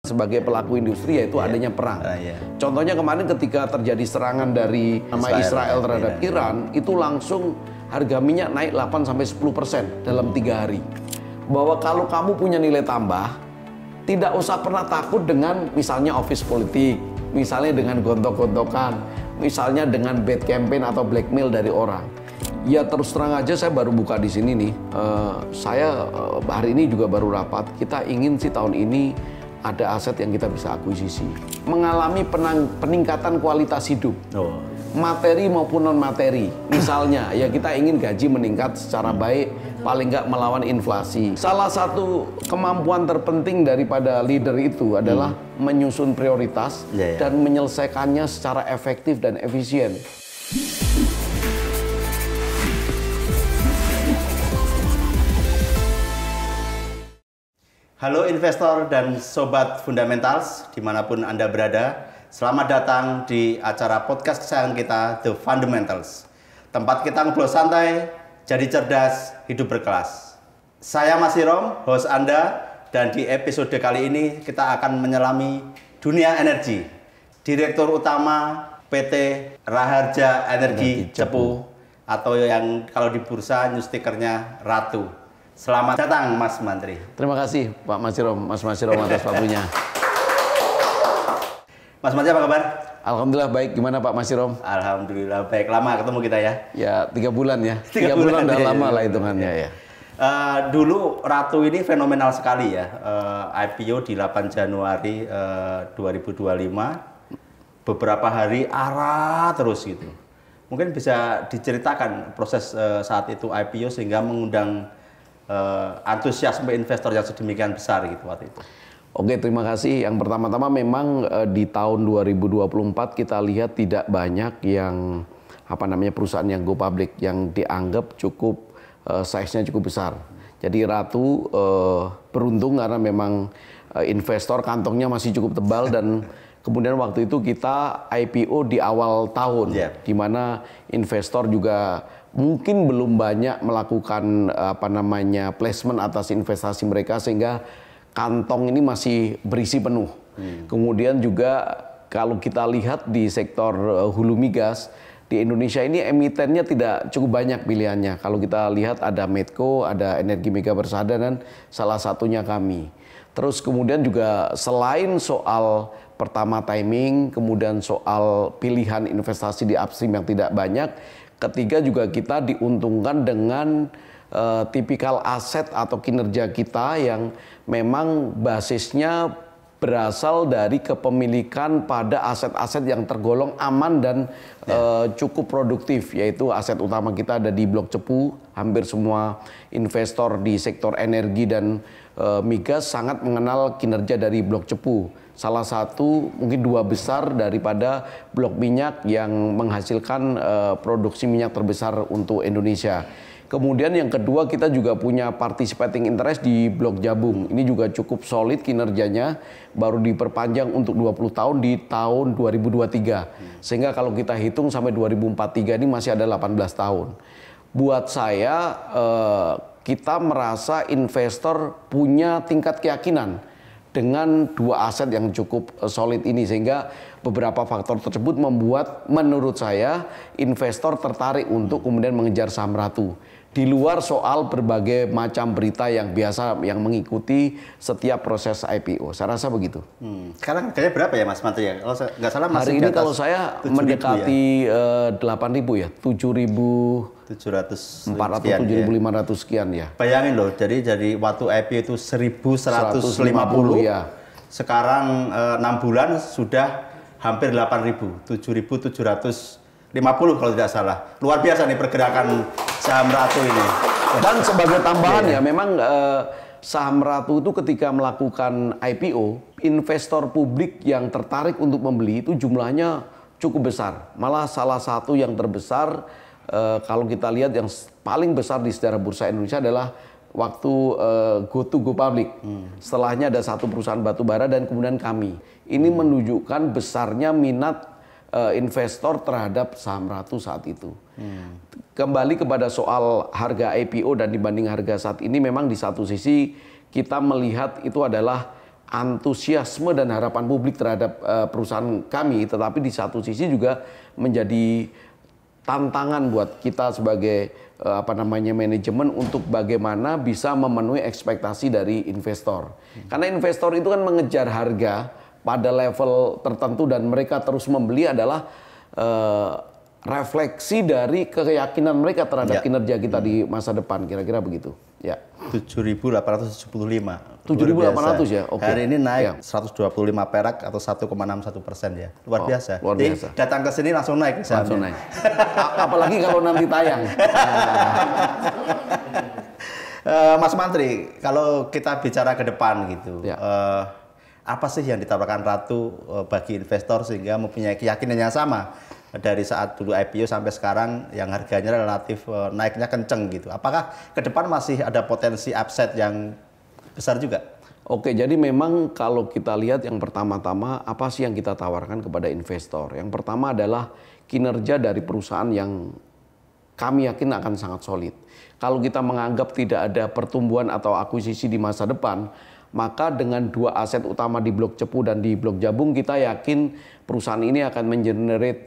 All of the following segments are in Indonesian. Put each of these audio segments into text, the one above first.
sebagai pelaku industri yaitu adanya perang. Contohnya kemarin ketika terjadi serangan dari Israel terhadap Iran, itu langsung harga minyak naik 8-10% dalam 3 hari. Bahwa kalau kamu punya nilai tambah, tidak usah pernah takut dengan misalnya office politik, misalnya dengan gontok-gontokan, misalnya dengan bad campaign atau blackmail dari orang. Ya terus terang aja saya baru buka di sini nih. Saya hari ini juga baru rapat. Kita ingin sih tahun ini ada aset yang kita bisa akuisisi. Mengalami peningkatan kualitas hidup. Materi maupun non materi. Misalnya ya kita ingin gaji meningkat secara baik, paling nggak melawan inflasi. Salah satu kemampuan terpenting daripada leader itu adalah menyusun prioritas dan menyelesaikannya secara efektif dan efisien. Halo investor dan sobat fundamentals dimanapun Anda berada. Selamat datang di acara podcast kesayangan kita, The Fundamentals. Tempat kita ngobrol santai, jadi cerdas, hidup berkelas. Saya Mas Hirom, host Anda, dan di episode kali ini kita akan menyelami dunia energi. Direktur Utama PT Raharja Energi Cepu, atau yang kalau di bursa news stikernya Ratu. Selamat datang Mas Mantri. Terima kasih Pak Mas Hirom, Mas Hirom atas waktunya. Mas Mantri apa kabar? Alhamdulillah baik. Gimana Pak Mas Hirom? Alhamdulillah baik. Lama ketemu kita ya? Ya 3 bulan ya. 3 bulan udah lama lah hitungannya ya. Dulu Ratu ini fenomenal sekali ya. IPO di 8 Januari 2025. Beberapa hari arah terus gitu. Mungkin bisa diceritakan proses saat itu IPO sehingga mengundang antusiasme investor yang sedemikian besar gitu waktu itu. Oke, terima kasih. Yang pertama-tama memang di tahun 2024 kita lihat tidak banyak yang perusahaan yang go public yang dianggap cukup size-nya cukup besar. Jadi Ratu beruntung karena memang investor kantongnya masih cukup tebal dan kemudian waktu itu kita IPO di awal tahun, di mana investor juga mungkin belum banyak melakukan placement atas investasi mereka sehingga kantong ini masih berisi penuh. Kemudian juga kalau kita lihat di sektor hulu migas di Indonesia ini emitennya tidak cukup banyak pilihannya. Kalau kita lihat ada Medco, ada Energi Mega Persada dan salah satunya kami. Terus kemudian juga selain soal pertama timing, kemudian soal pilihan investasi di upstream yang tidak banyak, ketiga juga kita diuntungkan dengan tipikal aset atau kinerja kita yang memang basisnya berasal dari kepemilikan pada aset-aset yang tergolong aman dan cukup produktif, yaitu aset utama kita ada di Blok Cepu. Hampir semua investor di sektor energi dan migas sangat mengenal kinerja dari Blok Cepu. Salah satu mungkin 2 besar daripada blok minyak yang menghasilkan produksi minyak terbesar untuk Indonesia. Kemudian yang kedua kita juga punya participating interest di Blok Jabung. Ini juga cukup solid kinerjanya, baru diperpanjang untuk 20 tahun di tahun 2023. Sehingga kalau kita hitung sampai 2043 ini masih ada 18 tahun. Buat saya kita merasa investor punya tingkat keyakinan dengan 2 aset yang cukup solid ini, sehingga beberapa faktor tersebut membuat menurut saya investor tertarik untuk kemudian mengejar saham Ratu. Di luar soal berbagai macam berita yang biasa yang mengikuti setiap proses IPO. Saya rasa begitu. Sekarang harganya berapa ya Mas Mantri ya? Kalau nggak salah masih hari ini kalau saya mendekati 8.000 ya, 7.400 atau 7.500 sekian ya. Bayangin loh, jadi waktu IPO itu 1.150 ya. Sekarang 6 bulan sudah hampir 8.000, 7.750 kalau tidak salah. Luar biasa nih pergerakan saham Ratu ini. Dan sebagai tambahan ya, memang saham Ratu itu ketika melakukan IPO, investor publik yang tertarik untuk membeli itu jumlahnya cukup besar. Malah salah satu yang terbesar kalau kita lihat yang paling besar di sejarah bursa Indonesia adalah waktu go public. Setelahnya ada satu perusahaan batubara dan kemudian kami. Ini menunjukkan besarnya minat investor terhadap saham Ratu saat itu. Kembali kepada soal harga IPO dan dibanding harga saat ini, memang di satu sisi kita melihat itu adalah antusiasme dan harapan publik terhadap perusahaan kami, tetapi di satu sisi juga menjadi tantangan buat kita sebagai manajemen untuk bagaimana bisa memenuhi ekspektasi dari investor. Karena investor itu kan mengejar harga pada level tertentu dan mereka terus membeli adalah refleksi dari keyakinan mereka terhadap kinerja kita di masa depan, kira-kira begitu. Ya. 7.875. 7.800 ya. Oke. Hari ini naik 125 perak atau 1,61% ya. Luar biasa. Luar biasa. Jadi datang ke sini langsung naik. Langsung naik. Apalagi kalau nanti tayang. Mas Mantri, kalau kita bicara ke depan gitu, apa sih yang ditawarkan Ratu bagi investor sehingga mempunyai keyakinan yang sama? Dari saat dulu IPO sampai sekarang yang harganya relatif naiknya kenceng gitu. Apakah ke depan masih ada potensi upside yang besar juga? Oke, jadi memang kalau kita lihat yang pertama-tama apa sih yang kita tawarkan kepada investor? Yang pertama adalah kinerja dari perusahaan yang kami yakin akan sangat solid. Kalau kita menganggap tidak ada pertumbuhan atau akuisisi di masa depan, maka dengan dua aset utama di Blok Cepu dan di Blok Jabung, kita yakin perusahaan ini akan mengenerate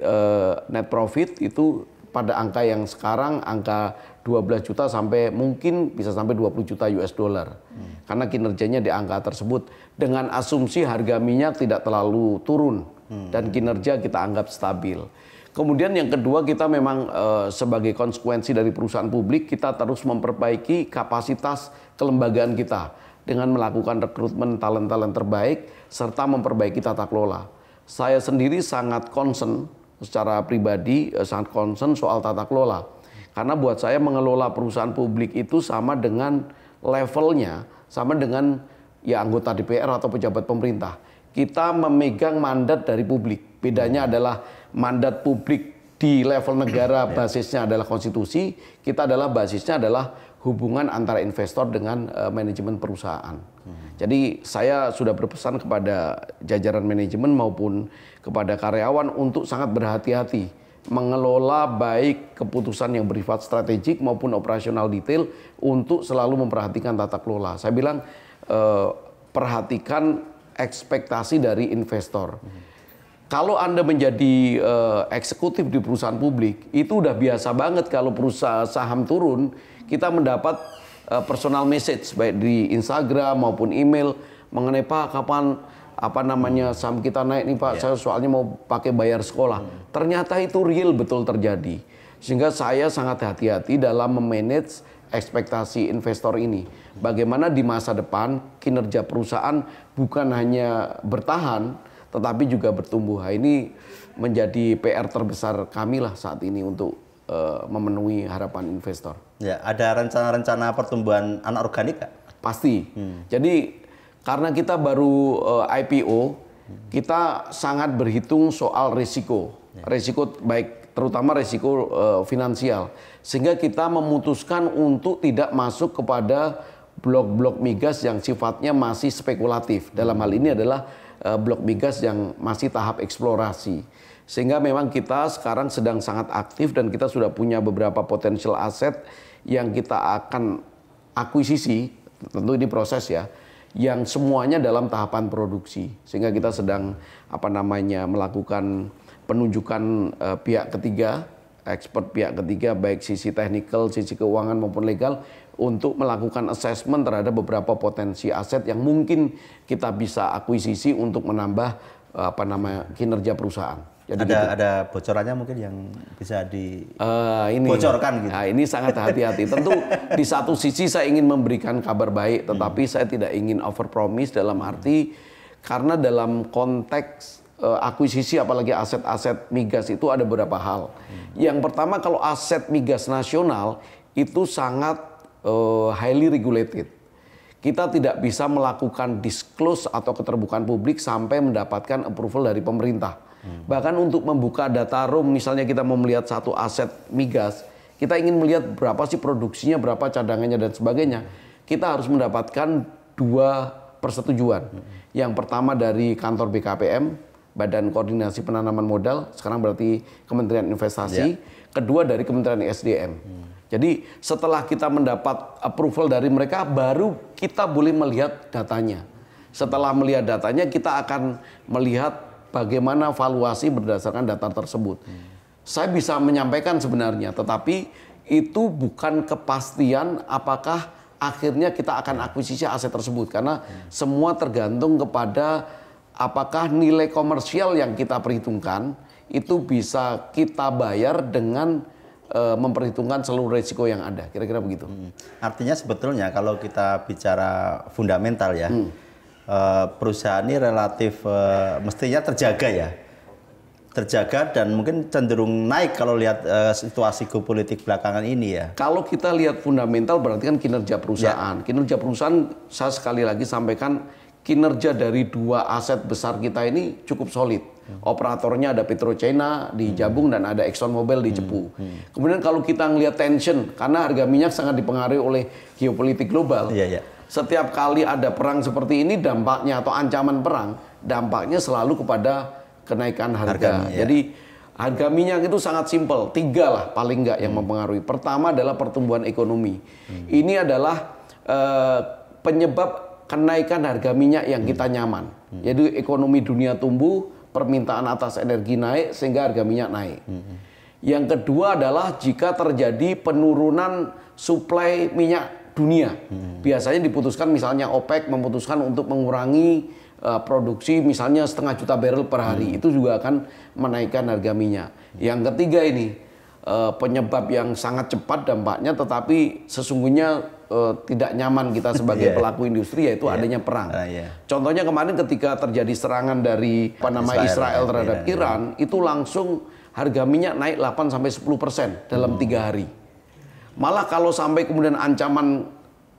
net profit itu pada angka yang sekarang angka 12 juta sampai mungkin bisa sampai 20 juta US dollar. Karena kinerjanya di angka tersebut dengan asumsi harga minyak tidak terlalu turun dan kinerja kita anggap stabil. Kemudian yang kedua, kita memang sebagai konsekuensi dari perusahaan publik, kita terus memperbaiki kapasitas kelembagaan kita dengan melakukan rekrutmen talent-talent terbaik serta memperbaiki tata kelola. Saya sendiri sangat concern secara pribadi, sangat concern soal tata kelola. Karena buat saya mengelola perusahaan publik itu sama dengan levelnya, sama dengan ya anggota DPR atau pejabat pemerintah. Kita memegang mandat dari publik. Bedanya adalah mandat publik di level negara basisnya adalah konstitusi, kita adalah basisnya adalah hubungan antara investor dengan manajemen perusahaan. Jadi saya sudah berpesan kepada jajaran manajemen maupun kepada karyawan untuk sangat berhati-hati mengelola baik keputusan yang bersifat strategik maupun operasional detail untuk selalu memperhatikan tata kelola. Saya bilang perhatikan ekspektasi dari investor. Kalau Anda menjadi eksekutif di perusahaan publik, itu udah biasa banget kalau perusahaan saham turun, kita mendapat personal message baik di Instagram maupun email mengenai Pak kapan saham kita naik nih Pak, saya soalnya mau pakai bayar sekolah. Ternyata itu real betul terjadi. Sehingga saya sangat hati-hati dalam memanage ekspektasi investor ini. Bagaimana di masa depan kinerja perusahaan bukan hanya bertahan, tetapi juga bertumbuh. Ini menjadi PR terbesar kami lah saat ini untuk memenuhi harapan investor. Ya, ada rencana-rencana pertumbuhan anorganik Kak? Pasti. Jadi karena kita baru IPO, kita sangat berhitung soal risiko. Risiko baik terutama risiko finansial. Sehingga kita memutuskan untuk tidak masuk kepada blok-blok migas yang sifatnya masih spekulatif. Dalam hal ini adalah blok migas yang masih tahap eksplorasi. Sehingga memang kita sekarang sedang sangat aktif dan kita sudah punya beberapa potensial aset yang kita akan akuisisi, tentu ini proses ya, yang semuanya dalam tahapan produksi. Sehingga kita sedang melakukan penunjukan pihak ketiga, expert pihak ketiga baik sisi teknikal, sisi keuangan maupun legal untuk melakukan assessment terhadap beberapa potensi aset yang mungkin kita bisa akuisisi untuk menambah kinerja perusahaan. Jadi ada bocorannya mungkin yang bisa dibocorkan gitu. Nah, ini sangat hati-hati. Tentu di satu sisi saya ingin memberikan kabar baik, tetapi saya tidak ingin overpromise dalam arti karena dalam konteks akuisisi apalagi aset-aset migas itu ada beberapa hal. Yang pertama, kalau aset migas nasional itu sangat highly regulated. Kita tidak bisa melakukan disclose atau keterbukaan publik sampai mendapatkan approval dari pemerintah. Bahkan untuk membuka data room, misalnya kita mau melihat satu aset migas, kita ingin melihat berapa sih produksinya, berapa cadangannya dan sebagainya. Kita harus mendapatkan 2 persetujuan. Yang pertama dari kantor BKPM, Badan Koordinasi Penanaman Modal, sekarang berarti Kementerian Investasi. Kedua dari Kementerian SDM. Jadi setelah kita mendapat approval dari mereka, baru kita boleh melihat datanya. Setelah melihat datanya, kita akan melihat bagaimana valuasi berdasarkan data tersebut. Saya bisa menyampaikan sebenarnya, tetapi itu bukan kepastian apakah akhirnya kita akan akuisisi aset tersebut. Karena semua tergantung kepada apakah nilai komersial yang kita perhitungkan itu bisa kita bayar dengan memperhitungkan seluruh risiko yang ada, kira-kira begitu. Artinya sebetulnya kalau kita bicara fundamental ya, perusahaan ini relatif mestinya terjaga dan mungkin cenderung naik kalau lihat situasi geopolitik belakangan ini ya. Kalau kita lihat fundamental berarti kan kinerja perusahaan. Kinerja perusahaan, saya sekali lagi sampaikan, kinerja dari dua aset besar kita ini cukup solid. Operatornya ada PetroChina di Jabung dan ada ExxonMobil di Cepu. Kemudian kalau kita ngelihat tension, karena harga minyak sangat dipengaruhi oleh geopolitik global. Setiap kali ada perang seperti ini, dampaknya atau ancaman perang, dampaknya selalu kepada kenaikan harga. Jadi harga minyak itu sangat simpel, 3 lah paling nggak yang mempengaruhi. Pertama adalah pertumbuhan ekonomi. Ini adalah penyebab kenaikan harga minyak yang kita nyaman. Jadi ekonomi dunia tumbuh, permintaan atas energi naik sehingga harga minyak naik. Yang kedua adalah jika terjadi penurunan suplai minyak dunia. Biasanya diputuskan misalnya OPEC memutuskan untuk mengurangi produksi misalnya 0,5 juta barrel per hari. Itu juga akan menaikkan harga minyak. Yang ketiga ini penyebab yang sangat cepat dampaknya, tetapi sesungguhnya tidak nyaman kita sebagai pelaku industri, yaitu adanya perang. Contohnya kemarin ketika terjadi serangan dari Israel terhadap Iran, itu langsung harga minyak naik 8-10% dalam 3 hari. Malah kalau sampai kemudian ancaman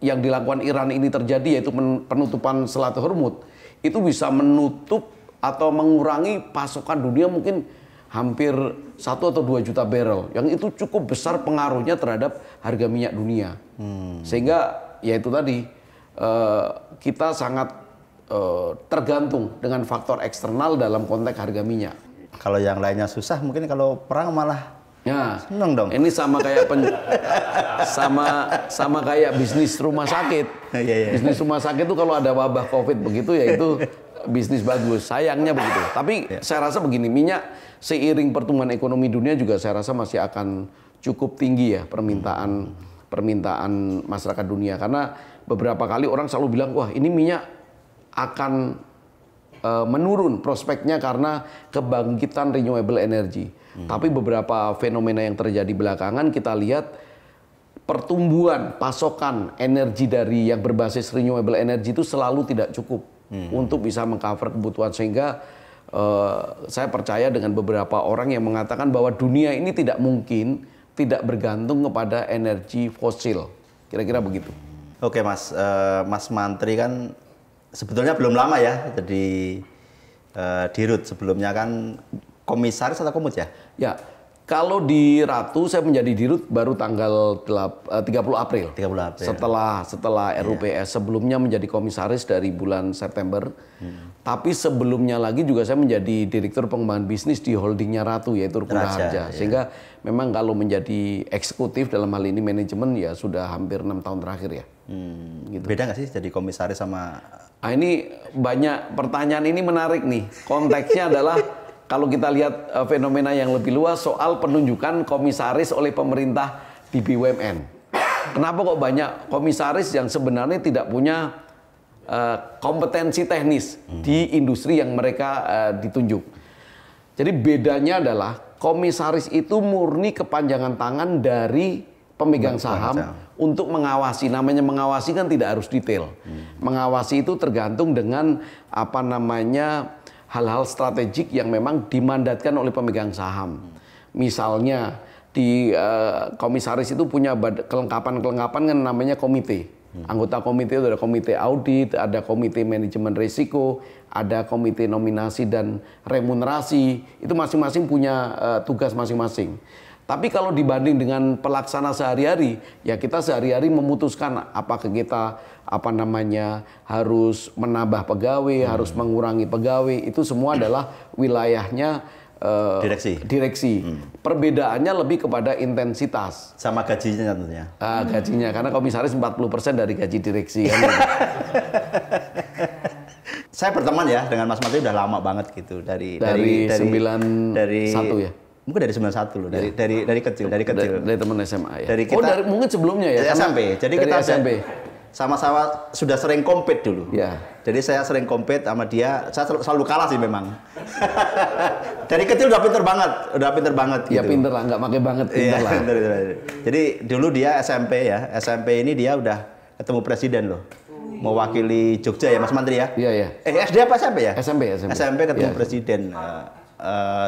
yang dilakukan Iran ini terjadi, yaitu penutupan Selat Hormuz, itu bisa menutup atau mengurangi pasokan dunia mungkin hampir 1 atau 2 juta barrel, yang itu cukup besar pengaruhnya terhadap harga minyak dunia. Sehingga ya itu tadi, kita sangat tergantung dengan faktor eksternal dalam konteks harga minyak. Kalau yang lainnya susah, mungkin kalau perang malah seneng dong. Ini sama kayak sama kayak bisnis rumah sakit. Bisnis rumah sakit itu kalau ada wabah COVID begitu, ya itu bisnis bagus. Sayangnya begitu. Tapi saya rasa begini, minyak seiring pertumbuhan ekonomi dunia juga saya rasa masih akan cukup tinggi ya permintaan masyarakat dunia. Karena beberapa kali orang selalu bilang, wah ini minyak akan menurun prospeknya karena kebangkitan renewable energy. Tapi beberapa fenomena yang terjadi belakangan kita lihat pertumbuhan pasokan energi dari yang berbasis renewable energy itu selalu tidak cukup untuk bisa mengcover kebutuhan, sehingga saya percaya dengan beberapa orang yang mengatakan bahwa dunia ini tidak mungkin tidak bergantung kepada energi fosil. Kira-kira begitu. Oke Mas, Mas Mantri kan sebetulnya belum lama ya jadi dirut, sebelumnya kan komisaris atau komut ya? Ya, kalau di Ratu saya menjadi dirut baru tanggal 30 April. 30 April. Setelah RUPS, sebelumnya menjadi komisaris dari bulan September. Tapi sebelumnya lagi juga saya menjadi direktur pengembangan bisnis di holdingnya Ratu, yaitu Rukuna Harja. Sehingga memang kalau menjadi eksekutif dalam hal ini manajemen ya sudah hampir 6 tahun terakhir ya. Gitu. Beda nggak sih jadi komisaris sama... Nah, ini banyak pertanyaan, ini menarik nih. Konteksnya adalah kalau kita lihat fenomena yang lebih luas soal penunjukan komisaris oleh pemerintah di BUMN. Kenapa kok banyak komisaris yang sebenarnya tidak punya kompetensi teknis di industri yang mereka ditunjuk. Jadi bedanya adalah komisaris itu murni kepanjangan tangan dari pemegang saham untuk mengawasi. Namanya mengawasi kan tidak harus detail. Mengawasi itu tergantung dengan apa namanya hal-hal strategik yang memang dimandatkan oleh pemegang saham. Misalnya di komisaris itu punya kelengkapan kan namanya komite. Anggota komite itu ada komite audit, ada komite manajemen risiko, ada komite nominasi dan remunerasi. Itu masing-masing punya tugas masing-masing. Tapi kalau dibanding dengan pelaksana sehari-hari, ya kita sehari-hari memutuskan apakah kita harus menambah pegawai, harus mengurangi pegawai, itu semua adalah wilayahnya direksi. Perbedaannya lebih kepada intensitas. Sama gajinya tentunya. Gajinya, karena komisaris 40% dari gaji direksi kan. Saya berteman ya dengan Mas Mantri udah lama banget gitu dari 91 ya. Mungkin dari 91 loh, dari kecil. Dari teman SMA ya. Dari kita, mungkin sebelumnya ya. Dari SMP. Jadi dari kita SMP. Sama-sama sudah sering compete dulu. Ya. Jadi saya sering compete sama dia, saya selalu kalah sih memang. Dari kecil udah pinter banget gitu. Ya pinter lah, nggak pakai banget, pinter lah. Jadi dulu dia SMP ya, SMP ini dia udah ketemu presiden loh. Mewakili Jogja ya Mas Mantri ya? Iya, iya. SD apa SMP ya? SMP. SMP ketemu presiden.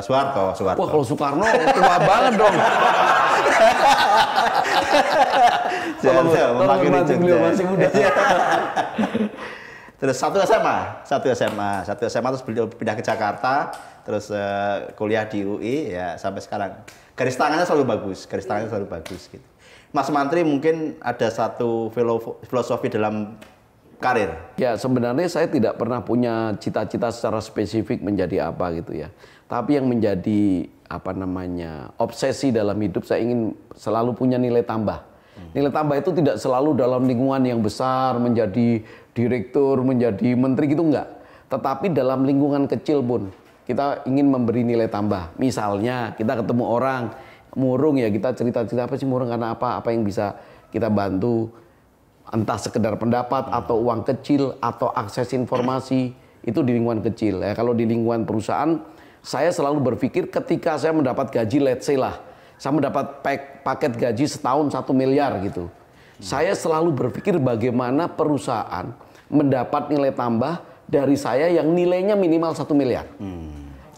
Soeharto. Wah, kalau Soekarno tua banget dong. Mewakili Jogja. Masih muda. Terus satu SMA terus beliau pindah ke Jakarta, terus kuliah di UI ya sampai sekarang. Garis tangannya selalu bagus gitu. Mas Mantri mungkin ada satu filosofi dalam karir. Ya, sebenarnya saya tidak pernah punya cita-cita secara spesifik menjadi apa gitu ya. Tapi yang menjadi obsesi dalam hidup, saya ingin selalu punya nilai tambah. Nilai tambah itu tidak selalu dalam lingkungan yang besar, menjadi direktur, menjadi menteri gitu enggak. Tetapi dalam lingkungan kecil pun kita ingin memberi nilai tambah. Misalnya kita ketemu orang murung ya, kita cerita-cerita apa sih murung, karena apa yang bisa kita bantu, entah sekedar pendapat atau uang kecil atau akses informasi, itu di lingkungan kecil ya. Kalau di lingkungan perusahaan, saya selalu berpikir ketika saya mendapat gaji, let's say lah, saya mendapat paket gaji setahun 1 miliar gitu. Saya selalu berpikir bagaimana perusahaan mendapat nilai tambah dari saya yang nilainya minimal 1 miliar.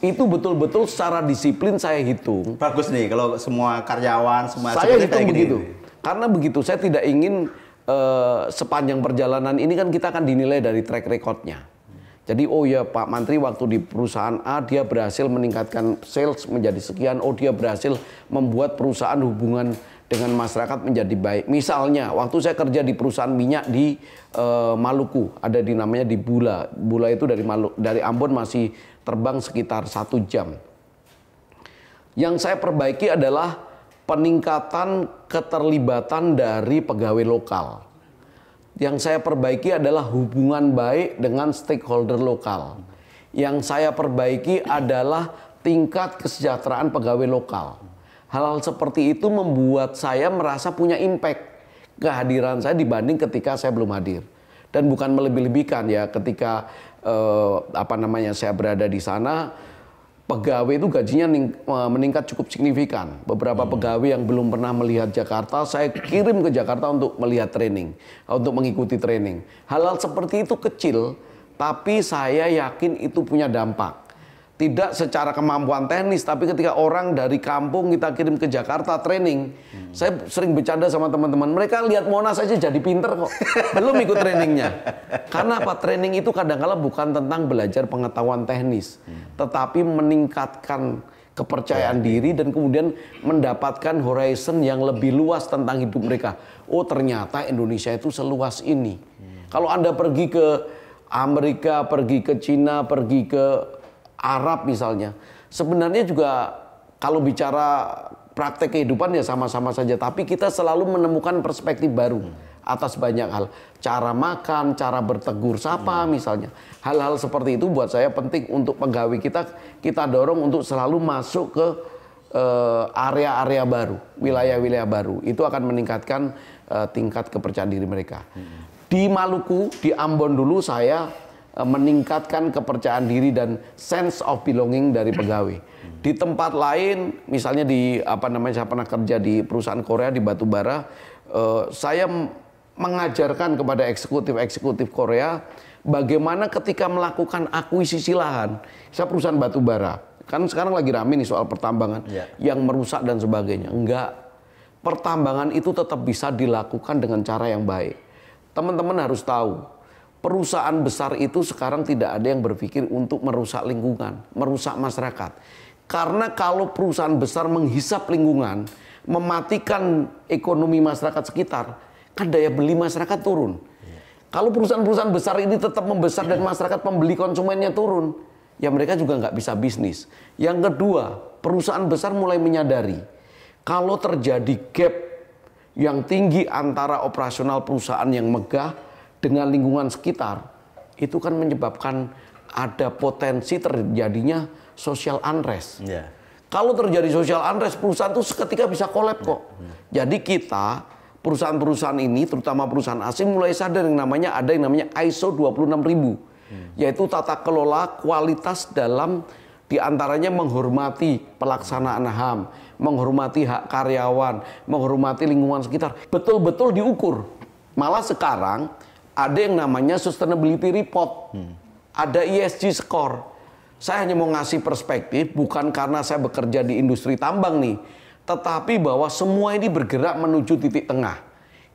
Itu betul-betul secara disiplin saya hitung. Bagus nih kalau semua karyawan, semua saya hitung begitu. Karena begitu, saya tidak ingin sepanjang perjalanan ini kan kita akan dinilai dari track recordnya. Jadi oh ya Pak Mantri waktu di perusahaan A dia berhasil meningkatkan sales menjadi sekian, oh dia berhasil membuat perusahaan hubungan dengan masyarakat menjadi baik. Misalnya waktu saya kerja di perusahaan minyak di Maluku, ada di namanya di Bula. Bula itu dari Ambon masih terbang sekitar 1 jam. Yang saya perbaiki adalah peningkatan keterlibatan dari pegawai lokal. Yang saya perbaiki adalah hubungan baik dengan stakeholder lokal. Yang saya perbaiki adalah tingkat kesejahteraan pegawai lokal. Hal-hal seperti itu membuat saya merasa punya impact kehadiran saya dibanding ketika saya belum hadir. Dan bukan melebih-lebihkan ya, ketika saya berada di sana, pegawai itu gajinya meningkat cukup signifikan. Beberapa pegawai yang belum pernah melihat Jakarta, saya kirim ke Jakarta untuk melihat training, untuk mengikuti training. Hal-hal seperti itu kecil, tapi saya yakin itu punya dampak. Tidak secara kemampuan teknis, tapi ketika orang dari kampung kita kirim ke Jakarta training, saya sering bercanda sama teman-teman, mereka lihat Monas aja jadi pinter kok, belum ikut trainingnya. Karena apa? Training itu kadang-kala bukan tentang belajar pengetahuan teknis, tetapi meningkatkan kepercayaan diri dan kemudian mendapatkan horizon yang lebih luas tentang hidup mereka. Oh ternyata Indonesia itu seluas ini. Kalau Anda pergi ke Amerika, pergi ke Cina, pergi ke Arab misalnya, sebenarnya juga kalau bicara praktek kehidupan ya sama-sama saja, tapi kita selalu menemukan perspektif baru atas banyak hal. Cara makan, cara bertegur sapa misalnya. Hal-hal seperti itu buat saya penting untuk pegawai kita dorong untuk selalu masuk ke area-area baru, wilayah-wilayah baru. Itu akan meningkatkan tingkat kepercayaan diri mereka. Di Maluku, di Ambon dulu saya meningkatkan kepercayaan diri dan sense of belonging dari pegawai. Di tempat lain, misalnya saya pernah kerja di perusahaan Korea di batubara, saya mengajarkan kepada eksekutif Korea bagaimana ketika melakukan akuisisi lahan, saya perusahaan batubara, kan sekarang lagi rame nih soal pertambangan yang merusak dan sebagainya. Enggak, pertambangan itu tetap bisa dilakukan dengan cara yang baik. Teman-teman harus tahu, perusahaan besar itu sekarang tidak ada yang berpikir untuk merusak lingkungan, merusak masyarakat. Karena kalau perusahaan besar menghisap lingkungan, mematikan ekonomi masyarakat sekitar, kan daya beli masyarakat turun. Kalau perusahaan-perusahaan besar ini tetap membesar dan masyarakat pembeli konsumennya turun, ya mereka juga nggak bisa bisnis. Yang kedua, perusahaan besar mulai menyadari kalau terjadi gap yang tinggi antara operasional perusahaan yang megah dengan lingkungan sekitar, itu kan menyebabkan ada potensi terjadinya social unrest. Yeah. Kalau terjadi social unrest, perusahaan itu seketika bisa collapse kok. Jadi kita, perusahaan-perusahaan ini, terutama perusahaan asing, mulai sadar ada yang namanya ISO 26000, yaitu tata kelola kualitas dalam diantaranya menghormati pelaksanaan HAM, menghormati hak karyawan, menghormati lingkungan sekitar, betul-betul diukur. Malah sekarang ada yang namanya sustainability report, ada ESG score. Saya hanya mau ngasih perspektif, bukan karena saya bekerja di industri tambang nih, tetapi bahwa semua ini bergerak menuju titik tengah.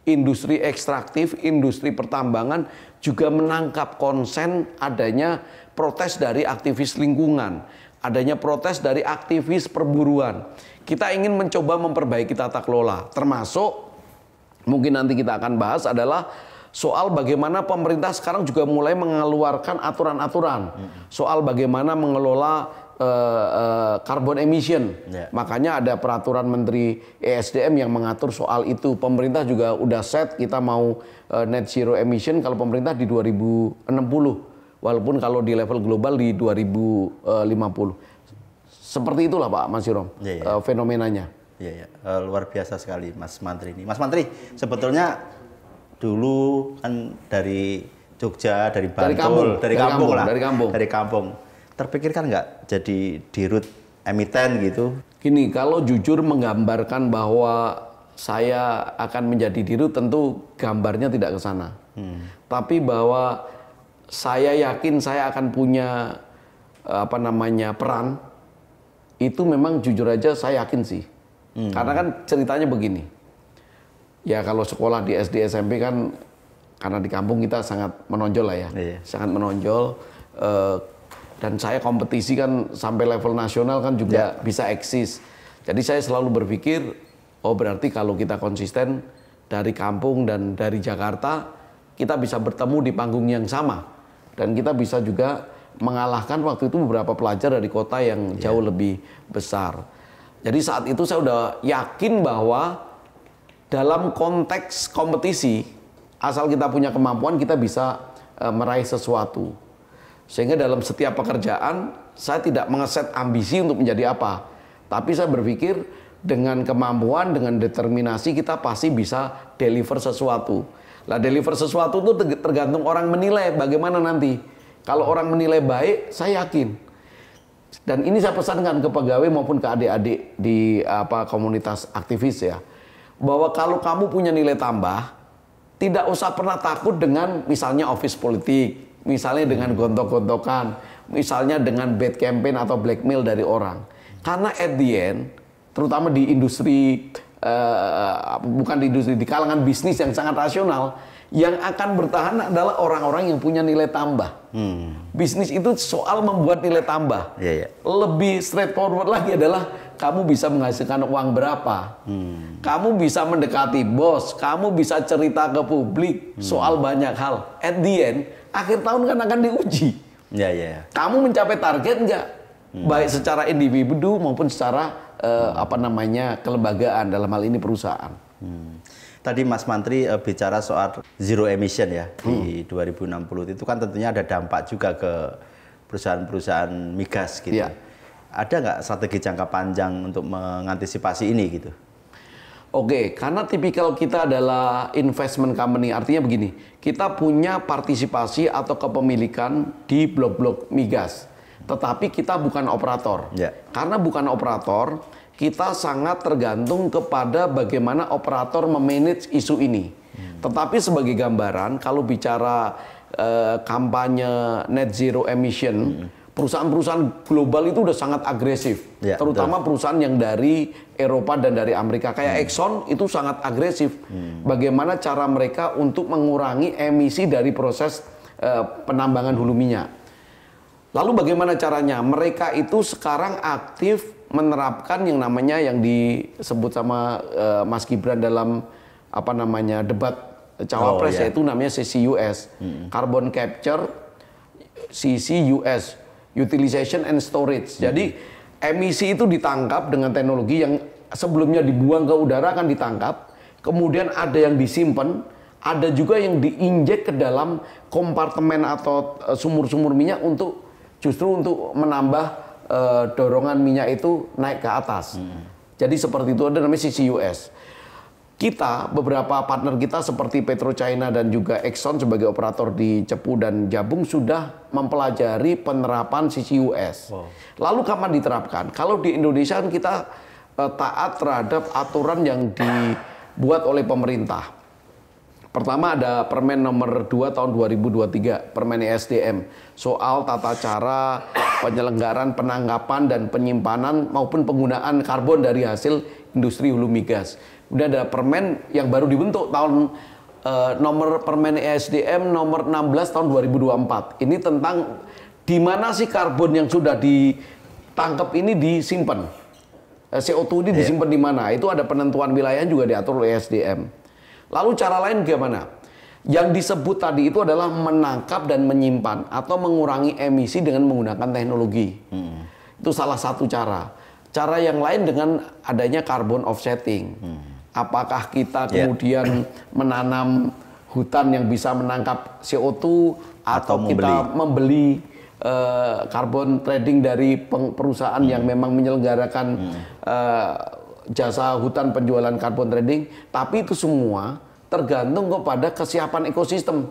Industri ekstraktif, industri pertambangan juga menangkap konsen adanya protes dari aktivis lingkungan, adanya protes dari aktivis perburuan. Kita ingin mencoba memperbaiki tata kelola, termasuk mungkin nanti kita akan bahas adalah soal bagaimana pemerintah sekarang juga mulai mengeluarkan aturan-aturan soal bagaimana mengelola carbon emission. Makanya ada peraturan Menteri ESDM yang mengatur soal itu. Pemerintah juga udah set kita mau net zero emission kalau pemerintah di 2060. Walaupun kalau di level global di 2050. Seperti itulah Pak Mas Hirom, fenomenanya. Iya, luar biasa sekali Mas Mantri ini. Mas Mantri, sebetulnya dulu kan dari Jogja, dari Bantul, dari kampung. Terpikirkan nggak jadi dirut emiten gitu? Gini, kalau jujur menggambarkan bahwa saya akan menjadi dirut, tentu gambarnya tidak ke sana. Tapi bahwa saya yakin saya akan punya peran, itu memang jujur aja saya yakin sih. Karena kan ceritanya begini. Ya kalau sekolah di SD SMP kan karena di kampung kita sangat menonjol lah ya, sangat menonjol, dan saya kompetisi kan sampai level nasional kan juga bisa eksis. Jadi saya selalu berpikir, oh berarti kalau kita konsisten dari kampung dan dari Jakarta, kita bisa bertemu di panggung yang sama, dan kita bisa juga mengalahkan waktu itu beberapa pelajar dari kota yang jauh lebih besar. Jadi saat itu saya udah yakin bahwa dalam konteks kompetisi, asal kita punya kemampuan, kita bisa meraih sesuatu. Sehingga dalam setiap pekerjaan, saya tidak mengeset ambisi untuk menjadi apa. Tapi saya berpikir dengan kemampuan, dengan determinasi, kita pasti bisa deliver sesuatu. Lah deliver sesuatu itu tergantung orang menilai bagaimana nanti. Kalau orang menilai baik, saya yakin. Dan ini saya pesankan ke pegawai maupun ke adik-adik di komunitas aktivis ya. Bahwa kalau kamu punya nilai tambah, tidak usah pernah takut dengan misalnya office politik, misalnya dengan gontok-gontokan, misalnya dengan bad campaign atau blackmail dari orang. Karena at the end, terutama di industri, bukan di industri, di kalangan bisnis yang sangat rasional, yang akan bertahan adalah orang-orang yang punya nilai tambah. Bisnis itu soal membuat nilai tambah. Lebih straightforward lagi adalah kamu bisa menghasilkan uang berapa, kamu bisa mendekati bos, kamu bisa cerita ke publik soal banyak hal. At the end, akhir tahun kan akan diuji. Kamu mencapai target nggak? Baik secara individu maupun secara kelembagaan, dalam hal ini perusahaan. Tadi Mas Mantri bicara soal zero emission ya di 2060 itu kan tentunya ada dampak juga ke perusahaan-perusahaan migas gitu. Ada nggak strategi jangka panjang untuk mengantisipasi ini gitu? Oke, karena tipikal kita adalah investment company, artinya begini, kita punya partisipasi atau kepemilikan di blok-blok migas, tetapi kita bukan operator. Karena bukan operator, kita sangat tergantung kepada bagaimana operator memanage isu ini. Tetapi sebagai gambaran, kalau bicara kampanye net zero emission, perusahaan-perusahaan global itu udah sangat agresif, terutama perusahaan yang dari Eropa dan dari Amerika. Kayak Exxon itu sangat agresif. Bagaimana cara mereka untuk mengurangi emisi dari proses penambangan hulu minyak. Lalu bagaimana caranya? Mereka itu sekarang aktif menerapkan yang namanya yang disebut sama Mas Gibran dalam debat cawapres, yaitu namanya CCUS, Carbon Capture, CCUS, Utilization and Storage. Jadi emisi itu ditangkap dengan teknologi yang sebelumnya dibuang ke udara akan ditangkap, kemudian ada yang disimpan, ada juga yang diinjek ke dalam kompartemen atau sumur-sumur minyak untuk menambah dorongan minyak itu naik ke atas. Jadi seperti itu, ada namanya CCUS. Kita, beberapa partner kita seperti PetroChina dan juga Exxon sebagai operator di Cepu dan Jabung sudah mempelajari penerapan CCUS. Lalu kapan diterapkan? Kalau di Indonesia kan kita taat terhadap aturan yang dibuat oleh pemerintah. Pertama ada Permen nomor 2 tahun 2023, Permen ESDM, soal tata cara penyelenggaraan penangkapan dan penyimpanan maupun penggunaan karbon dari hasil industri hulu migas. Kemudian ada Permen yang baru dibentuk tahun nomor Permen ESDM nomor 16 tahun 2024. Ini tentang di mana sih karbon yang sudah ditangkap ini disimpan. CO2 ini disimpan di mana? Itu ada penentuan wilayah juga diatur oleh ESDM. Lalu cara lain gimana? Yang disebut tadi itu adalah menangkap dan menyimpan atau mengurangi emisi dengan menggunakan teknologi. Itu salah satu cara. Cara yang lain dengan adanya carbon offsetting. Apakah kita kemudian menanam hutan yang bisa menangkap CO2 atau kita membeli carbon trading dari perusahaan yang memang menyelenggarakan jasa hutan penjualan carbon trading, tapi itu semua tergantung kepada kesiapan ekosistem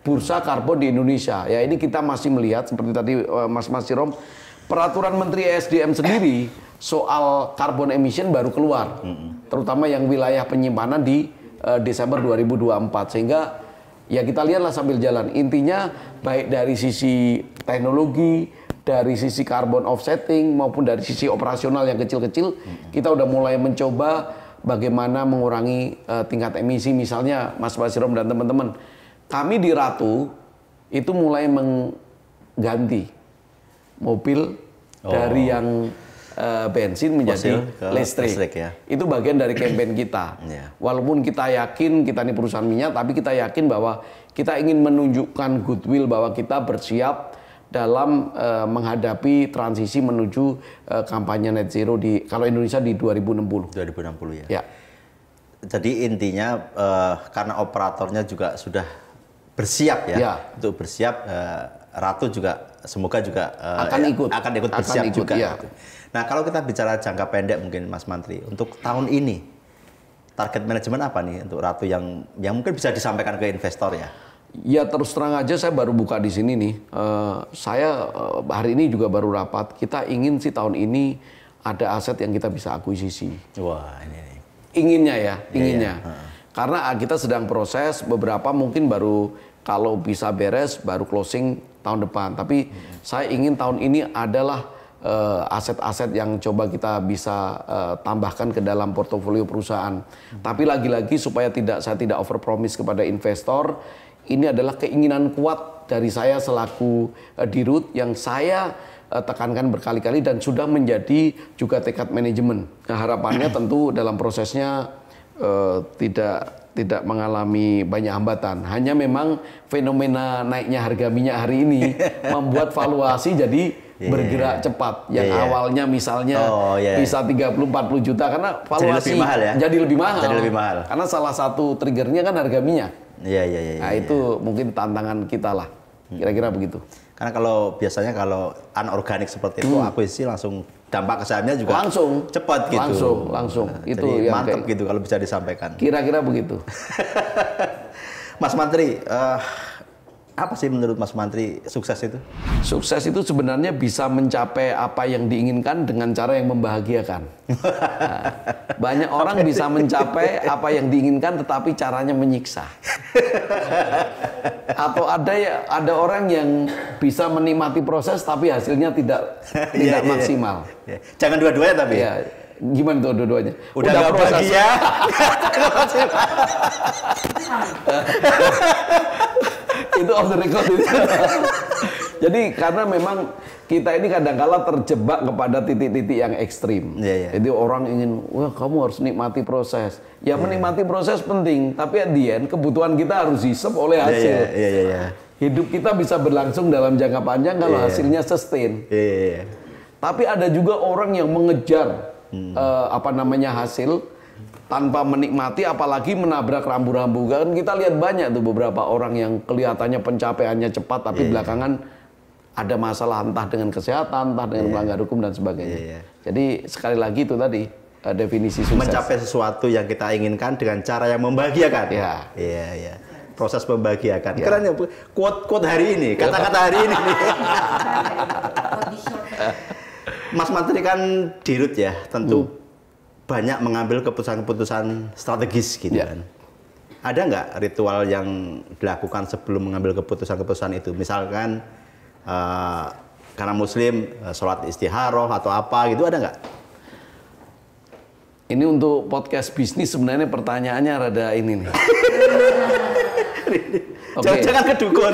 bursa karbon di Indonesia. Ya ini kita masih melihat seperti tadi Mas Sirom, peraturan Menteri ESDM sendiri soal carbon emission baru keluar, terutama yang wilayah penyimpanan di Desember 2024, sehingga ya kita lihatlah sambil jalan. Intinya baik dari sisi teknologi, dari sisi carbon offsetting maupun dari sisi operasional yang kecil-kecil, kita udah mulai mencoba bagaimana mengurangi tingkat emisi. Misalnya Mas Basirom dan teman-teman, kami di Ratu itu mulai mengganti mobil dari yang bensin menjadi listrik ya. Itu bagian dari campaign kita. Walaupun kita yakin kita ini perusahaan minyak, tapi kita yakin bahwa kita ingin menunjukkan goodwill bahwa kita bersiap dalam menghadapi transisi menuju kampanye net zero kalau Indonesia di 2060. 2060 ya. Jadi intinya karena operatornya juga sudah bersiap untuk bersiap, Ratu juga semoga juga akan ikut bersiap juga. Nah kalau kita bicara jangka pendek mungkin Mas Mantri, untuk tahun ini target manajemen apa nih untuk Ratu yang mungkin bisa disampaikan ke investor ya? Ya terus terang aja saya baru buka di sini nih. Saya hari ini juga baru rapat. Kita ingin sih tahun ini ada aset yang kita bisa akuisisi. Wah ini. Inginnya ya, inginnya. Karena kita sedang proses, beberapa mungkin baru kalau bisa beres baru closing tahun depan. Tapi saya ingin tahun ini adalah aset-aset yang coba kita bisa tambahkan ke dalam portofolio perusahaan. Tapi lagi-lagi supaya saya tidak overpromise kepada investor. Ini adalah keinginan kuat dari saya selaku dirut yang saya tekankan berkali-kali dan sudah menjadi juga tekad manajemen. Nah, harapannya tentu dalam prosesnya tidak mengalami banyak hambatan. Hanya memang fenomena naiknya harga minyak hari ini membuat valuasi jadi bergerak cepat. Yang awalnya misalnya bisa 30-40 juta karena valuasi jadi lebih mahal. Karena salah satu triggernya kan harga minyak. Nah itu mungkin tantangan kita lah, kira-kira begitu. Karena biasanya kalau anorganik seperti itu, akuisisi langsung dampak ke sahamnya juga langsung cepat gitu. Langsung. Itu jadi mantap gitu kalau bisa disampaikan. Kira-kira begitu. Mas Mantri, apa sih menurut Mas Mantri sukses itu? Sukses itu sebenarnya bisa mencapai apa yang diinginkan dengan cara yang membahagiakan. Nah, banyak orang bisa mencapai apa yang diinginkan tetapi caranya menyiksa. Atau ada orang yang bisa menikmati proses tapi hasilnya tidak maksimal. Jangan dua-duanya tapi. Ya. Gimana tuh dua-duanya? Udah bahagia. Itu off the record itu. Jadi karena memang kita ini kadang-kala terjebak kepada titik-titik yang ekstrim. Jadi orang ingin, wah kamu harus nikmati proses. Ya menikmati proses penting, tapi at the end kebutuhan kita harus hisap oleh hasil. Hidup kita bisa berlangsung dalam jangka panjang kalau hasilnya sustain. Tapi ada juga orang yang mengejar hasil tanpa menikmati, apalagi menabrak rambu-rambu. Kan kita lihat banyak tuh beberapa orang yang kelihatannya pencapaiannya cepat, tapi belakangan ada masalah entah dengan kesehatan, entah dengan melanggar hukum dan sebagainya. Jadi sekali lagi itu tadi definisi sukses. Mencapai sesuatu yang kita inginkan dengan cara yang membahagiakan. Iya. Proses membahagiakan. Keren ya, quote hari ini, kata-kata hari ini. Mas Menteri kan dirut ya, tentu banyak mengambil keputusan-keputusan strategis gitu kan. Ada nggak ritual yang dilakukan sebelum mengambil keputusan-keputusan itu? Misalkan karena Muslim, sholat istikharah atau apa gitu, ada nggak? Ini untuk podcast bisnis sebenarnya pertanyaannya rada ini nih. Jangan kedukun.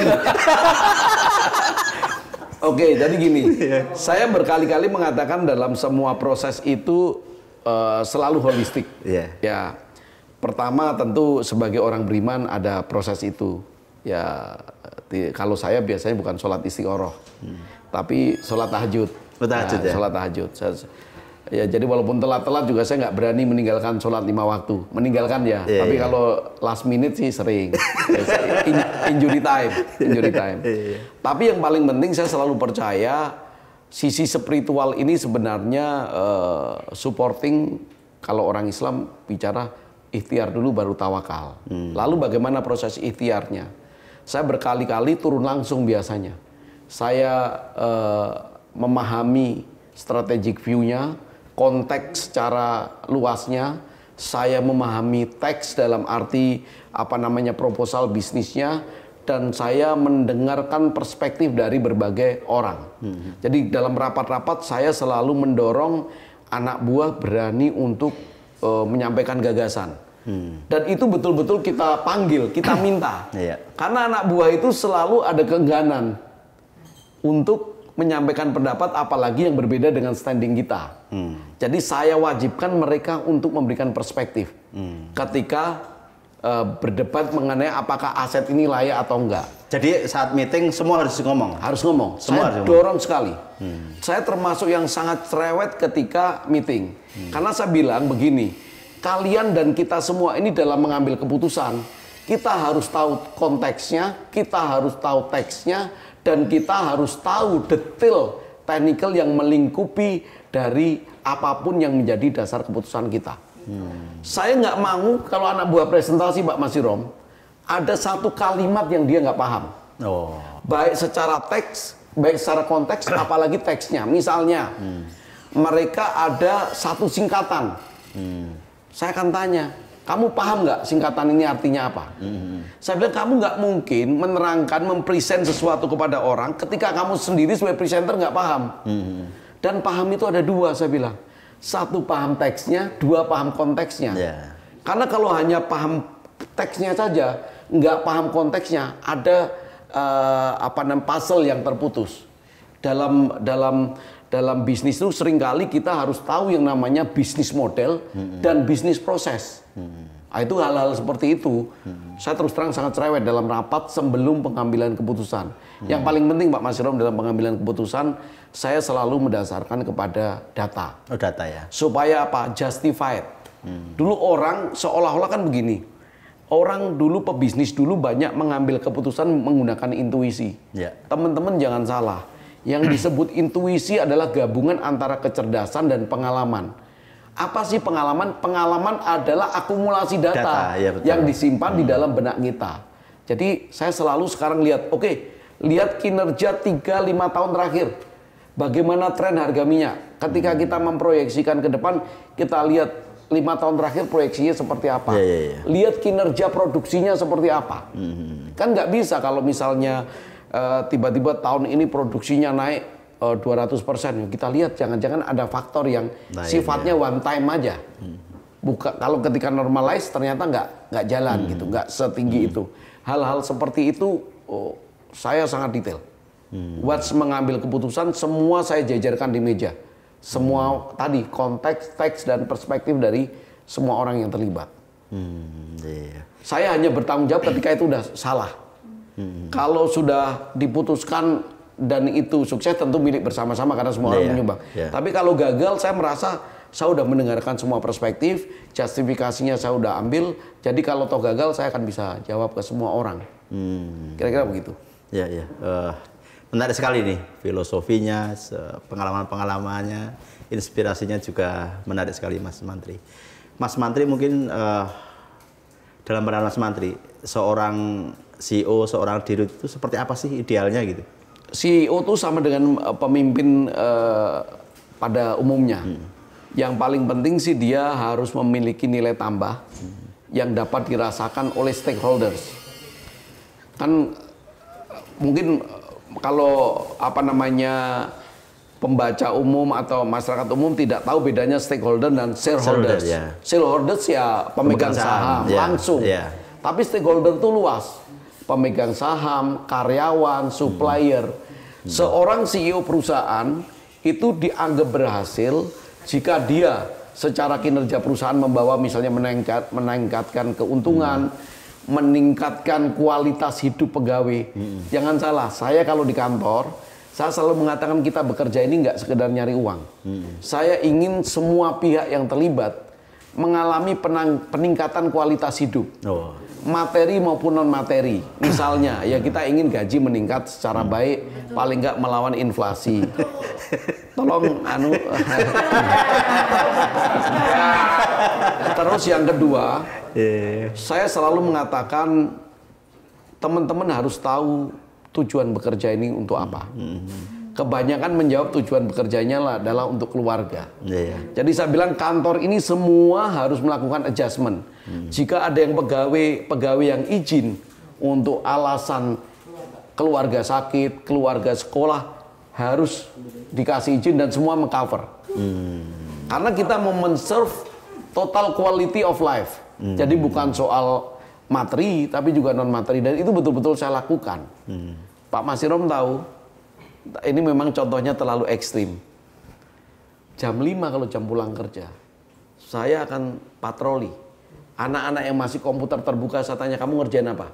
Oke, jadi gini, saya berkali-kali mengatakan dalam semua proses itu selalu holistik. Ya, pertama tentu sebagai orang beriman ada proses itu. Ya, kalau saya biasanya bukan sholat istikharah, tapi sholat tahajud. Sholat tahajud. Ya, jadi walaupun telat-telat juga saya nggak berani meninggalkan sholat 5 waktu. Meninggalkan ya, tapi kalau last minute sih sering. Injury time. Tapi yang paling penting saya selalu percaya sisi spiritual ini sebenarnya supporting. Kalau orang Islam bicara ikhtiar dulu baru tawakal. Lalu bagaimana proses ikhtiarnya? Saya berkali-kali turun langsung biasanya. Saya memahami strategic view-nya, konteks secara luasnya, saya memahami teks dalam arti proposal bisnisnya, dan saya mendengarkan perspektif dari berbagai orang. Jadi dalam rapat-rapat saya selalu mendorong anak buah berani untuk menyampaikan gagasan. Dan itu betul-betul kita panggil, kita minta. Karena anak buah itu selalu ada keengganan untuk menyampaikan pendapat, apalagi yang berbeda dengan standing kita. Jadi saya wajibkan mereka untuk memberikan perspektif ketika berdebat mengenai apakah aset ini layak atau enggak. Jadi saat meeting semua harus ngomong? Harus ngomong. Saya dorong sekali. Saya termasuk yang sangat cerewet ketika meeting. Karena saya bilang begini, kalian dan kita semua ini dalam mengambil keputusan, kita harus tahu konteksnya, kita harus tahu teksnya, dan kita harus tahu detail teknikal yang melingkupi dari apapun yang menjadi dasar keputusan kita. Saya nggak mau kalau anak buah presentasi Pak Masirom, ada satu kalimat yang dia nggak paham. Baik secara teks, baik secara konteks, apalagi teksnya. Misalnya, mereka ada satu singkatan. Saya akan tanya, kamu paham nggak singkatan ini artinya apa? Saya bilang, kamu nggak mungkin menerangkan, mempresent sesuatu kepada orang ketika kamu sendiri sebagai presenter nggak paham. Dan paham itu ada dua, saya bilang. Satu, paham teksnya, dua, paham konteksnya. Karena kalau hanya paham teksnya saja, nggak paham konteksnya, ada puzzle yang terputus. Dalam bisnis itu seringkali kita harus tahu yang namanya bisnis model dan bisnis proses. Itu hal-hal seperti itu. Saya terus terang sangat cerewet dalam rapat sebelum pengambilan keputusan. Yang paling penting Pak Masirom dalam pengambilan keputusan, saya selalu mendasarkan kepada data. Data ya. Supaya apa? Justified. Dulu orang seolah-olah kan begini. Orang dulu pebisnis dulu banyak mengambil keputusan menggunakan intuisi. Teman-teman jangan salah. Yang disebut intuisi adalah gabungan antara kecerdasan dan pengalaman. Apa sih pengalaman? Pengalaman adalah akumulasi data yang disimpan di dalam benak kita. Jadi saya selalu sekarang lihat, lihat kinerja 3-5 tahun terakhir. Bagaimana tren harga minyak. Ketika kita memproyeksikan ke depan, kita lihat 5 tahun terakhir proyeksinya seperti apa. Lihat kinerja produksinya seperti apa. Kan nggak bisa kalau misalnya tiba-tiba tahun ini produksinya naik 200%. Kita lihat jangan-jangan ada faktor yang sifatnya one time aja. Kalau ketika normalize ternyata nggak jalan gitu, nggak setinggi itu. Hal-hal seperti itu saya sangat detail. Once mengambil keputusan, semua saya jajarkan di meja. Semua tadi konteks, teks dan perspektif dari semua orang yang terlibat. Saya hanya bertanggung jawab ketika itu udah salah. Kalau sudah diputuskan dan itu sukses, tentu milik bersama-sama karena semua orang menyumbang. Tapi kalau gagal, saya merasa saya udah mendengarkan semua perspektif, justifikasinya saya udah ambil, jadi kalau toh gagal saya akan bisa jawab ke semua orang. Kira-kira begitu. Ya, ya. Menarik sekali nih filosofinya, pengalaman-pengalamannya, inspirasinya juga menarik sekali Mas Mantri. Mas Mantri mungkin dalam pandangan Mas Mantri, seorang CEO, seorang dirut itu seperti apa sih idealnya gitu? CEO itu sama dengan pemimpin pada umumnya. Yang paling penting sih dia harus memiliki nilai tambah yang dapat dirasakan oleh stakeholders. Kan mungkin kalau pembaca umum atau masyarakat umum tidak tahu bedanya stakeholder dan shareholders. Shareholders ya pemegang saham langsung. Tapi stakeholder itu luas. Pemegang saham, karyawan, supplier. Seorang CEO perusahaan itu dianggap berhasil jika dia secara kinerja perusahaan membawa misalnya meningkatkan keuntungan, meningkatkan kualitas hidup pegawai. Jangan salah, saya kalau di kantor, saya selalu mengatakan kita bekerja ini nggak sekedar nyari uang. Saya ingin semua pihak yang terlibat mengalami peningkatan kualitas hidup. Materi maupun non materi. Misalnya, ya kita ingin gaji meningkat secara baik, paling nggak melawan inflasi. Tolong Terus yang kedua, saya selalu mengatakan teman-teman harus tahu tujuan bekerja ini untuk apa. Kebanyakan menjawab tujuan bekerjanya adalah untuk keluarga. Jadi saya bilang kantor ini semua harus melakukan adjustment. Jika ada yang pegawai yang izin untuk alasan keluarga sakit, keluarga sekolah, harus dikasih izin dan semua mengcover. Karena kita mau men-serve total quality of life. Jadi bukan soal materi, tapi juga non materi, dan itu betul-betul saya lakukan. Pak Masirom tahu, ini memang contohnya terlalu ekstrim. Jam 5 kalau jam pulang kerja, saya akan patroli. Anak-anak yang masih komputer terbuka, saya tanya, kamu ngerjain apa?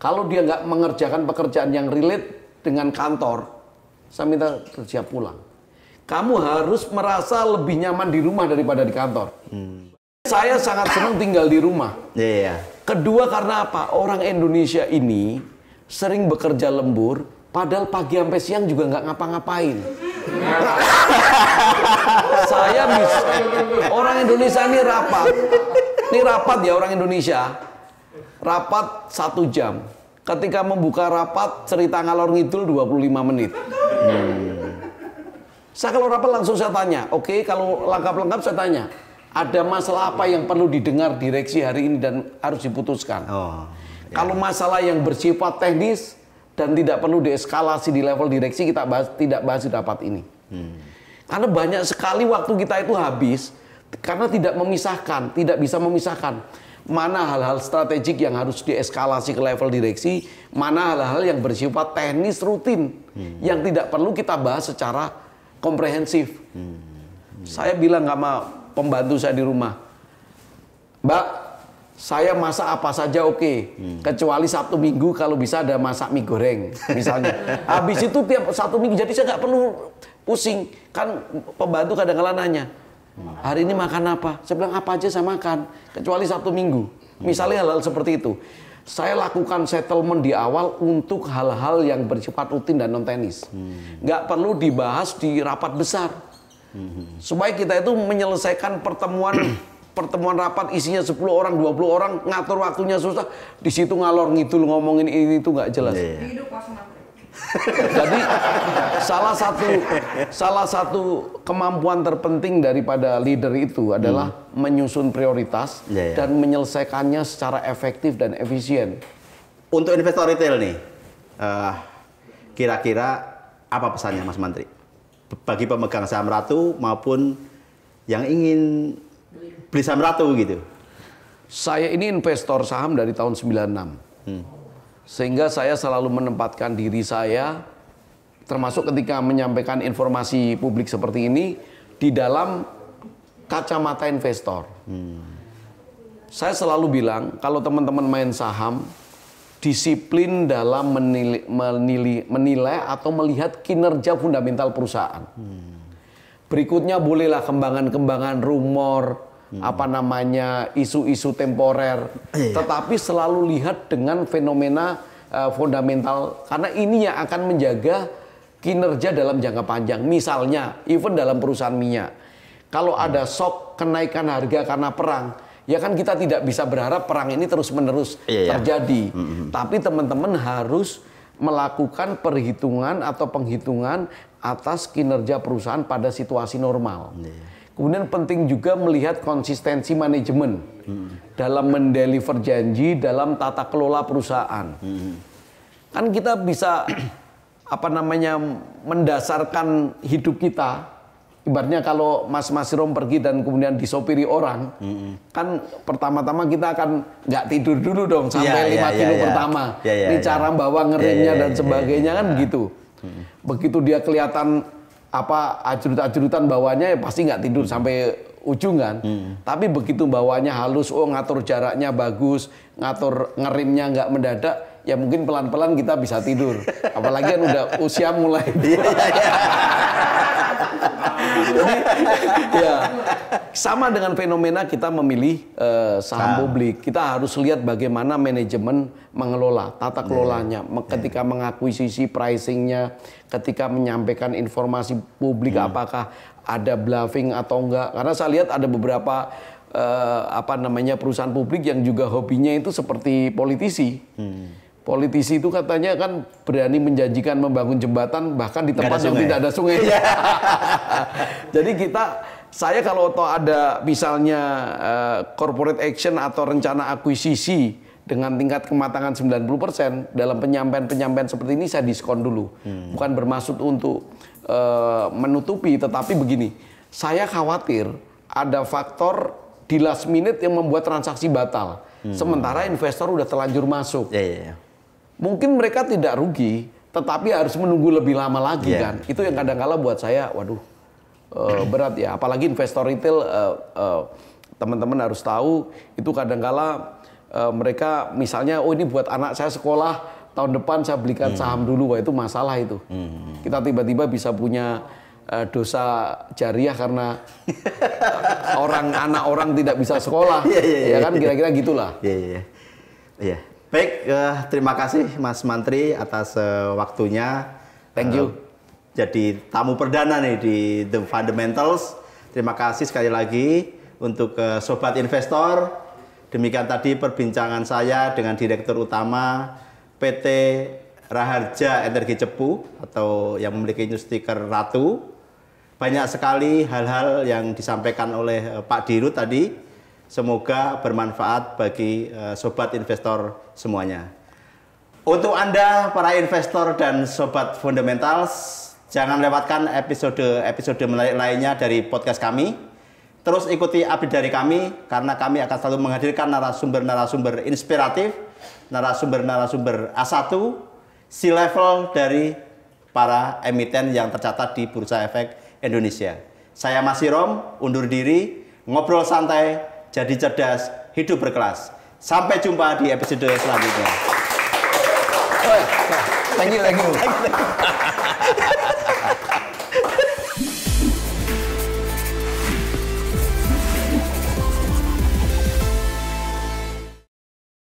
Kalau dia nggak mengerjakan pekerjaan yang relate dengan kantor, saya minta kerja pulang. Kamu harus merasa lebih nyaman di rumah daripada di kantor. Saya sangat senang tinggal di rumah. Kedua, karena apa? Orang Indonesia ini sering bekerja lembur, padahal pagi sampai siang juga nggak ngapa-ngapain. Saya bisa, orang Indonesia ini rapat. Ini rapat ya orang Indonesia. Rapat 1 jam. Ketika membuka rapat, cerita ngalor ngidul 25 menit. Saya kalau rapat langsung saya tanya, oke, kalau lengkap-lengkap saya tanya, ada masalah apa yang perlu didengar direksi hari ini dan harus diputuskan. Kalau masalah yang bersifat teknis dan tidak perlu deeskalasi di level direksi, kita tidak bahas di rapat ini. Karena banyak sekali waktu kita itu habis karena tidak bisa memisahkan mana hal-hal strategik yang harus dieskalasi ke level direksi, mana hal-hal yang bersifat teknis rutin yang tidak perlu kita bahas secara komprehensif. Saya bilang sama pembantu saya di rumah, Mbak, saya masak apa saja oke, kecuali Sabtu Minggu kalau bisa ada masak mie goreng misalnya. Habis itu tiap Sabtu Minggu, jadi saya nggak perlu pusing. Kan pembantu kadang-kadang nanya, hari ini makan apa? Saya bilang apa aja saya makan, kecuali Sabtu Minggu. Misalnya hal-hal seperti itu. Saya lakukan settlement di awal untuk hal-hal yang bersifat rutin dan non teknis. Nggak perlu dibahas di rapat besar. Supaya kita itu menyelesaikan pertemuan rapat isinya 10 orang, 20 orang, ngatur waktunya susah. Di situ ngalor ngidul ngomongin ini itu nggak jelas. Jadi salah satu kemampuan terpenting daripada leader itu adalah menyusun prioritas dan menyelesaikannya secara efektif dan efisien. Untuk investor retail nih, kira-kira apa pesannya Mas Mantri? Bagi pemegang saham Ratu maupun yang ingin beli saham Ratu gitu. Saya ini investor saham dari tahun 96. Sehingga saya selalu menempatkan diri saya, termasuk ketika menyampaikan informasi publik seperti ini, di dalam kacamata investor. Saya selalu bilang, kalau teman-teman main saham, disiplin dalam menilai atau melihat kinerja fundamental perusahaan. Berikutnya bolehlah kembangan-kembangan rumor, isu-isu temporer. Tetapi selalu lihat dengan fenomena fundamental, karena ini yang akan menjaga kinerja dalam jangka panjang. Misalnya, even dalam perusahaan minyak, kalau ada shock kenaikan harga karena perang, ya kan kita tidak bisa berharap perang ini terus-menerus terjadi. Tapi teman-teman harus melakukan perhitungan atau penghitungan atas kinerja perusahaan pada situasi normal. Kemudian penting juga melihat konsistensi manajemen dalam mendeliver janji dalam tata kelola perusahaan. Kan kita bisa mendasarkan hidup kita. Ibaratnya kalau Mas Rom pergi dan kemudian disopiri orang, kan pertama-tama kita akan nggak tidur dulu dong sampai 5 kilo pertama. Ini cara bawa ngerimnya dan sebagainya kan begitu. Begitu dia kelihatan ajrut-ajrutan bawahnya, ya pasti nggak tidur sampai ujung kan. Tapi begitu bawahnya halus, ngatur jaraknya bagus, ngatur ngerimnya nggak mendadak, ya mungkin pelan-pelan kita bisa tidur. Apalagi kan udah usia mulai. Jadi, ya sama dengan fenomena kita memilih saham publik. Kita harus lihat bagaimana manajemen mengelola, tata kelolanya, ketika mengakuisisi pricingnya, ketika menyampaikan informasi publik apakah ada bluffing atau enggak. Karena saya lihat ada beberapa perusahaan publik yang juga hobinya itu seperti politisi. Politisi itu katanya kan berani menjanjikan membangun jembatan bahkan di tempat yang tidak ada sungai. Jadi saya kalau ada misalnya corporate action atau rencana akuisisi dengan tingkat kematangan 90%, dalam penyampaian seperti ini saya diskon dulu. Bukan bermaksud untuk menutupi, tetapi begini, saya khawatir ada faktor di last minute yang membuat transaksi batal. Sementara investor udah terlanjur masuk. Mungkin mereka tidak rugi, tetapi harus menunggu lebih lama lagi kan. Itu yang kadang-kala buat saya, waduh, berat ya. Apalagi investor retail, teman-teman harus tahu, itu kadang-kala mereka misalnya, ini buat anak saya sekolah, tahun depan saya belikan saham dulu. Wah, itu masalah itu. Kita tiba-tiba bisa punya dosa jariah karena anak orang tidak bisa sekolah. Ya kan, kira-kira gitulah. Baik, terima kasih Mas Mantri atas waktunya. Thank you. Jadi tamu perdana nih di The Fundamentals. Terima kasih sekali lagi untuk Sobat Investor. Demikian tadi perbincangan saya dengan Direktur Utama PT Raharja Energi Cepu atau yang memiliki news stiker Ratu. Banyak sekali hal-hal yang disampaikan oleh Pak Dirut tadi. Semoga bermanfaat bagi sobat investor semuanya. Untuk Anda para investor dan sobat fundamentals, jangan lewatkan episode menarik lainnya dari podcast kami. Terus ikuti update dari kami karena kami akan selalu menghadirkan narasumber-narasumber inspiratif, narasumber-narasumber A1, C-level dari para emiten yang tercatat di Bursa Efek Indonesia. Saya Mas Rom, undur diri, ngobrol santai, jadi cerdas, hidup berkelas. Sampai jumpa di episode selanjutnya. Thank you.